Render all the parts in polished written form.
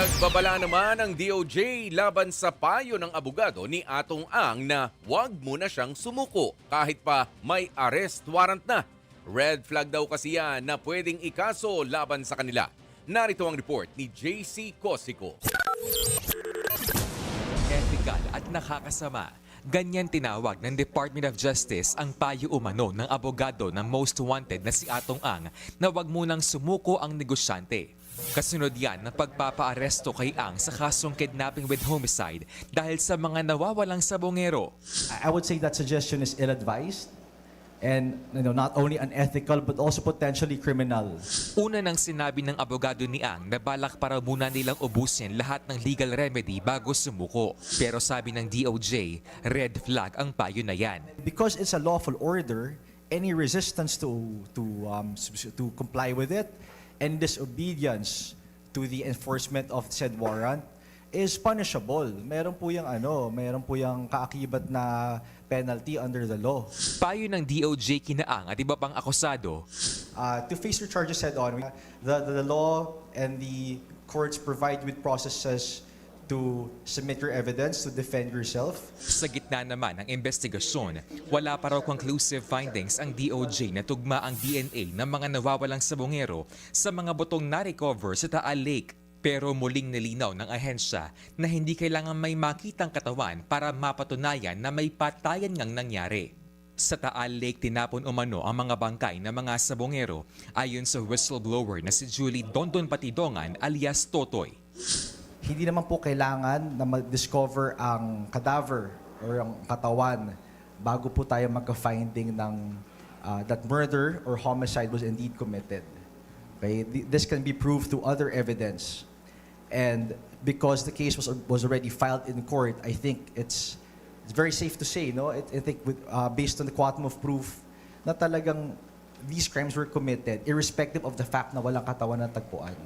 Nagbabala naman ang DOJ laban sa payo ng abogado ni Atong Ang na huwag muna siyang sumuko kahit pa may arrest warrant na. Red flag daw kasi yan na pwedeng ikaso laban sa kanila. Narito ang report ni JC Cosico. Ethical at nakakasama. Ganyan tinawag ng Department of Justice ang payo umano ng abogado ng most wanted na si Atong Ang na huwag munang sumuko ang negosyante. Kasunod yan ng pagpapaaresto kay Ang sa kasong kidnapping with homicide dahil sa mga nawawalang sabongero. I would say that suggestion is ill-advised and not only unethical but also potentially criminal. Una nang sinabi ng abogado ni Ang na balak para muna nilang ubusin lahat ng legal remedy bago sumuko. Pero sabi ng DOJ, red flag ang payo na yan. Because it's a lawful order, any resistance to comply with it and disobedience to the enforcement of said warrant is punishable. Meron po yung kaakibat na penalty under the law. Payo ng DOJ kina Ang at iba pang akusado. To face your charges head on, the law and the courts provide with processes to submit your evidence to defend yourself. Sa gitna naman ng investigasyon, wala pa raw conclusive findings ang DOJ na tugma ang DNA ng mga nawawalang sabongero sa mga butong na-recover sa Taal Lake. Pero muling nilinaw ng ahensya na hindi kailangan may makitang katawan para mapatunayan na may patayan ngang nangyari. Sa Taal Lake tinapon umano ang mga bangkay ng mga sabongero ayon sa whistleblower na si Julie Dondon Patidongan alias Totoy. Hindi naman po kailangan na ma-discover ang cadaver or ang katawan bago po tayo magka-finding ng that murder or homicide was indeed committed. Okay? This can be proved through other evidence. And because the case was already filed in court, I think it's very safe to say, I think based on the quantum of proof na talagang these crimes were committed irrespective of the fact na walang katawan na tagpuan.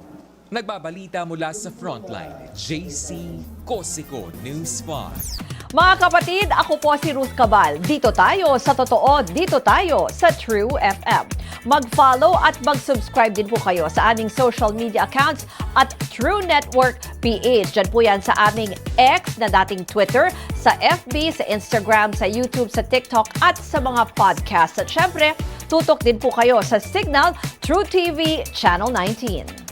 Nagbabalita mula sa Frontline, JC Cosico News 5. Mga kapatid, ako po si Ruth Cabal. Dito tayo sa totoo, dito tayo sa True FM. Mag-follow at mag-subscribe din po kayo sa aming social media accounts at True Network PH. Diyan po yan sa aming X na dating Twitter, sa FB, sa Instagram, sa YouTube, sa TikTok at sa mga podcast. At syempre, tutok din po kayo sa Signal True TV Channel 19.